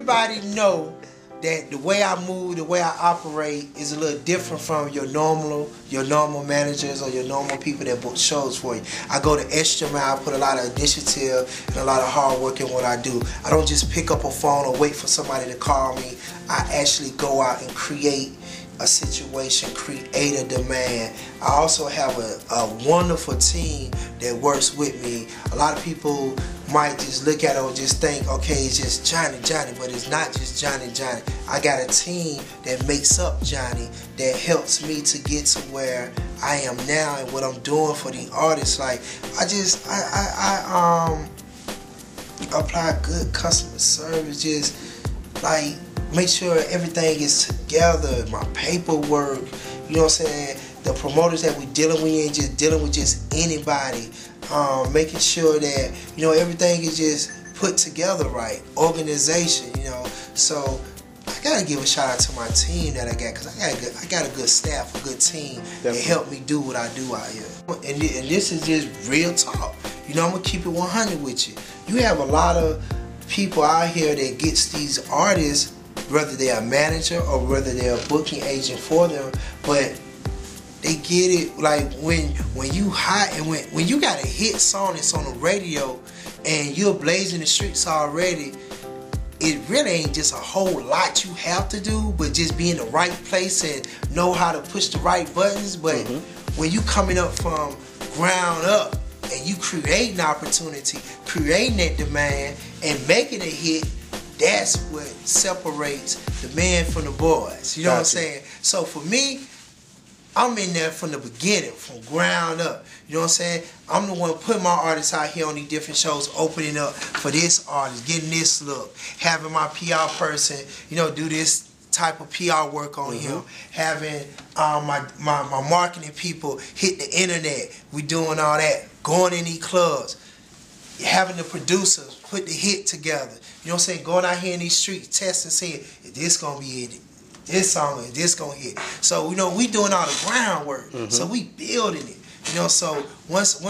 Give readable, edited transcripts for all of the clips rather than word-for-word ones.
everybody know that the way I move, the way I operate is a little different from your normal managers or your normal people that book shows for you. I go the extra mile, put a lot of initiative and a lot of hard work in what I do. I don't just pick up a phone or wait for somebody to call me. I actually go out and create a situation, create a demand. I also have a wonderful team that works with me. A lot of people might just look at it and just think, okay, it's just Johnny, but it's not just Johnny. I got a team that makes up Johnny that helps me to get to where I am now and what I'm doing for the artists. Like, I apply good customer service, just like make sure everything is together, my paperwork, you know what I'm saying? The promoters that we dealing with ain't just dealing with just anybody. Making sure that, you know, everything is just put together right. Organization, you know. So I gotta give a shout out to my team that I got, because I got a good staff, a good team that help me do what I do out here. And this is just real talk. You know, I'm gonna keep it 100 with you. You have a lot of people out here that gets these artists, whether they're a manager or whether they're a booking agent for them, but they get it like when you hot and when you got a hit song that's on the radio and you're blazing the streets already, it really ain't just a whole lot you have to do, but just be in the right place and know how to push the right buttons. But when you coming up from ground up and you creating opportunity, creating that demand and making a hit, that's what separates the man from the boys. You know what I'm saying? So for me, I'm in there from the beginning, from ground up. You know what I'm saying? I'm the one putting my artists out here on these different shows, opening up for this artist, getting this look, having my PR person, you know, do this type of PR work on him, having my marketing people hit the internet. We doing all that, going in these clubs, having the producers put the hit together. You know what I'm saying? Going out here in these streets, testing, seeing, is this gonna be it? This song, is this gonna hit? So, you know, we doing all the groundwork. So we building it. You know, so once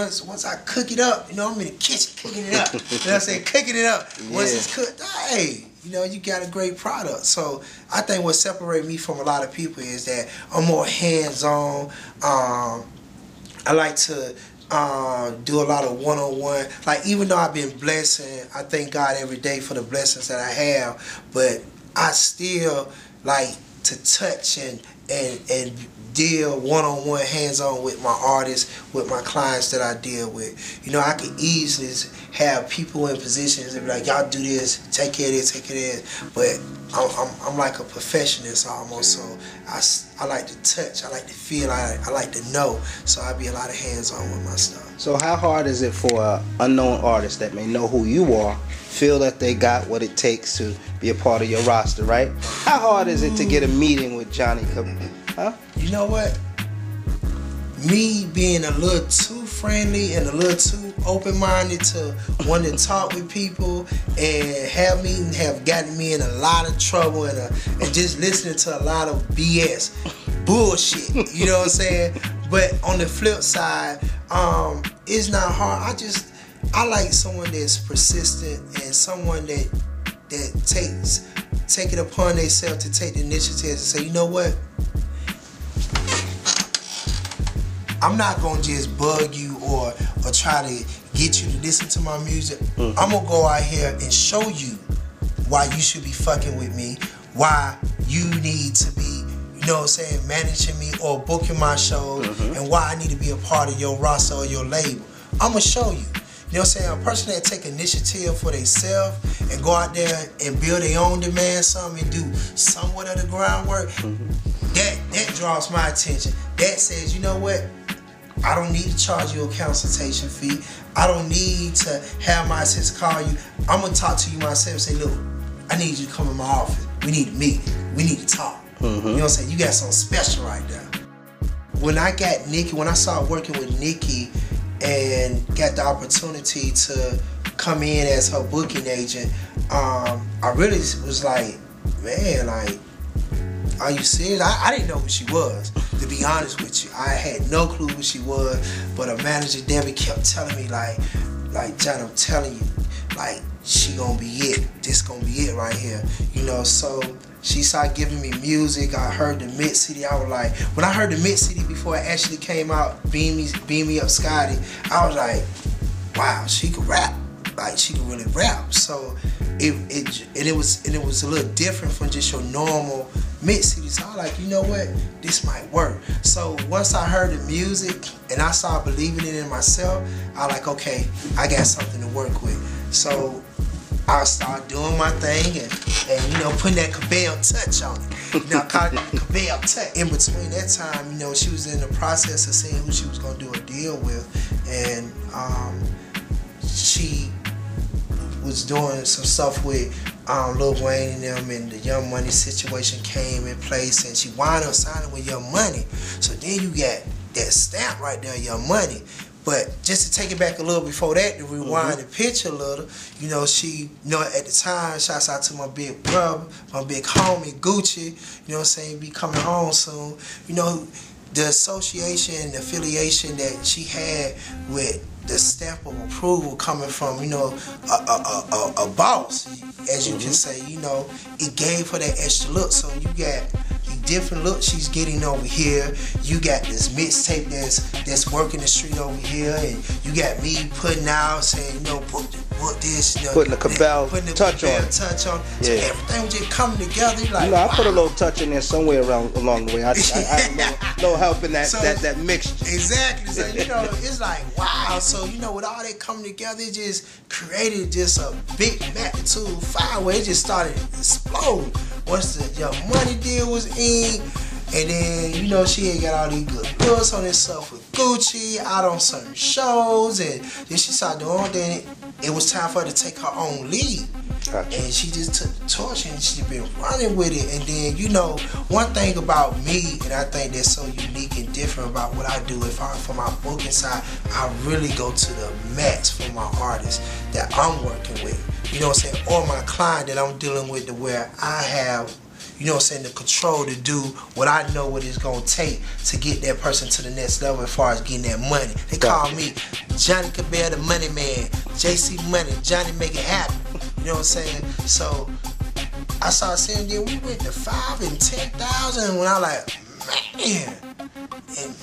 I cook it up, you know, I'm in the kitchen cooking it up. You know what I'm saying? Cooking it up. Once it's cooked, hey, you know, you got a great product. So I think what separates me from a lot of people is that I'm more hands-on. I like to do a lot of one-on-one. Like, even though I've been blessing, I thank God every day for the blessings that I have, but I still like to touch and deal one-on-one, hands-on with my artists, with my clients that I deal with. You know, I could easily have people in positions and be like, y'all do this, take care of this, take care of this. But I'm like a perfectionist almost, so I like to touch, I like to feel, I like to know. So I be a lot of hands-on with my stuff. So how hard is it for an unknown artist that may know who you are, feel that they got what it takes to be a part of your roster, right? How hard is it to get a meeting with Johnnie Cabbell? Huh? You know what? Me being a little too friendly and a little too open-minded to want to talk with people and have gotten me in a lot of trouble and just listening to a lot of BS bullshit. You know what I'm saying? But on the flip side, it's not hard. I like someone that's persistent and someone that take it upon themselves to take the initiative and say, you know what? I'm not gonna just bug you or try to get you to listen to my music. I'm gonna go out here and show you why you should be fucking with me, why you need to be, you know what I'm saying, managing me or booking my shows, and why I need to be a part of your roster or your label. I'm gonna show you. You know what I'm saying? A person that take initiative for themselves and go out there and build their own demand, something, and do somewhat of the groundwork, that draws my attention. That says, you know what? I don't need to charge you a consultation fee. I don't need to have my assistant call you. I'm going to talk to you myself and say, look, I need you to come in my office. We need to meet. We need to talk. You know what I'm saying? You got something special right there. When I started working with Nicki and got the opportunity to come in as her booking agent, I really was like, man, like, are you serious? I didn't know who she was, to be honest with you. I had no clue who she was, but her manager, Debbie, kept telling me, like, John, I'm telling you, like, she gonna be it. This gonna be it right here. You know, so she started giving me music. I heard the Mid City. I was like, when I heard the Mid City before it actually came out, Beam Me Up Scotty, I was like, wow, she could rap. Like, she could really rap. So it was a little different from just your normal Mid City. So I was like, you know what, this might work. So once I heard the music and I started believing it in myself, I was like, okay, I got something to work with. So I started doing my thing and you know, putting that Cabbell touch on it. You know, I call it Cabbell touch. In between that time, you know, she was in the process of seeing who she was gonna do a deal with, and she was doing some stuff with Lil Wayne and them, and the Young Money situation came in place, and she wound up signing with Young Money. So then you got that stamp right there, Young Money. But just to take it back a little before that, to rewind the picture a little, you know, she, you know, at the time, shouts out to my big brother, my big homie, Gucci, you know what I'm saying, be coming home soon. You know, the association, the affiliation that she had with the stamp of approval coming from, you know, a boss, as you can say, you know, it gave her that extra look. So you got the different look she's getting over here. You got this mixtape that's working the street over here, and you got me putting out saying, you know, put this, you know, putting the Cabbell touch on. So everything was just coming together. Like, you know, I put a little touch in there somewhere along the way. I no help in that mixture. Exactly. So you know, it's like, wow. So you know, with all that coming together, it just created just a big magnitude fire where it just started exploding. Once the Young Money deal was in, and then, you know, she had got all these good looks on herself with Gucci, out on certain shows, and then she started doing, then it was time for her to take her own lead. Gotcha. And she just took the torch and she's been running with it. And then, you know, one thing about me, and I think that's so unique and different about what I do, for my booking side, I really go to the max for my artists that I'm working with. You know what I'm saying? Or my client that I'm dealing with, to where I have, you know what I'm saying, the control to do what I know what it's going to take to get that person to the next level as far as getting that money. They call me Johnnie Cabbell, the money man, JC Money, Johnny make it happen. You know what I'm saying? So I started seeing, then we went to 5 and 10,000 when I like, man.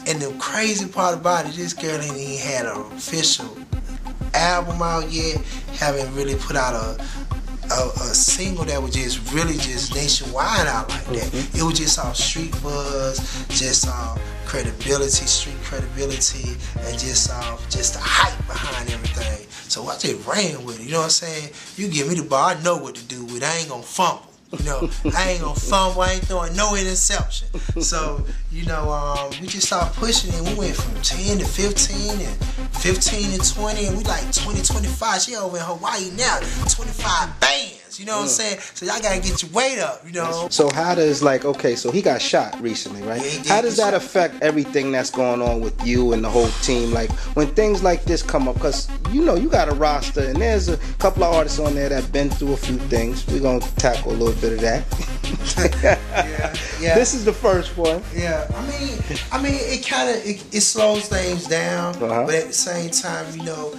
And the crazy part about it, this girl ain't even had an official album out yet, haven't really put out a single that was just really just nationwide out like that. It was just all street buzz, just credibility, street credibility, and just the hype behind everything. So I just ran with it. You know what I'm saying? You give me the ball, I know what to do with it. I ain't gonna fumble. You know, I ain't gonna fumble, I ain't throwing no interception. So, you know, we just started pushing it. We went from 10 to 15 and 15 to 20, and we like 20, 25. She over in Hawaii now, 25 bands. You know what I'm saying? So y'all gotta get your weight up, you know. So how does, like, okay, so he got shot recently, right? Yeah, how does that affect everything that's going on with you and the whole team? Like, when things like this come up, because, you know, you got a roster, and there's a couple of artists on there that been through a few things. We're gonna tackle a little bit of that. Yeah. This is the first one. Yeah, I mean, it kind of it slows things down, but at the same time, you know,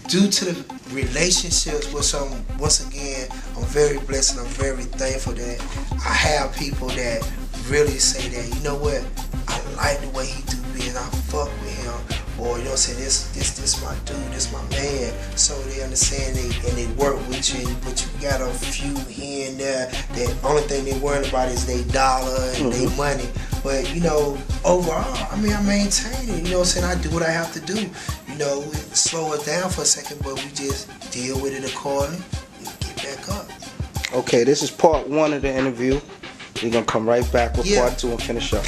due to the relationships with some, once again, I'm very blessed and I'm very thankful that I have people that really say that, you know what, I like the way he do business, I fuck with him, or you know what I'm saying, this my dude, this my man. So they understand and they work with you, but you got a few here and there that only thing they worry about is their dollar and their money. But you know, overall, I mean, I maintain it. You know what I'm saying? I do what I have to do. You know, slow it down for a second, but we just deal with it accordingly and get back up. Okay, this is part 1 of the interview. We're gonna come right back with part 2 and finish up.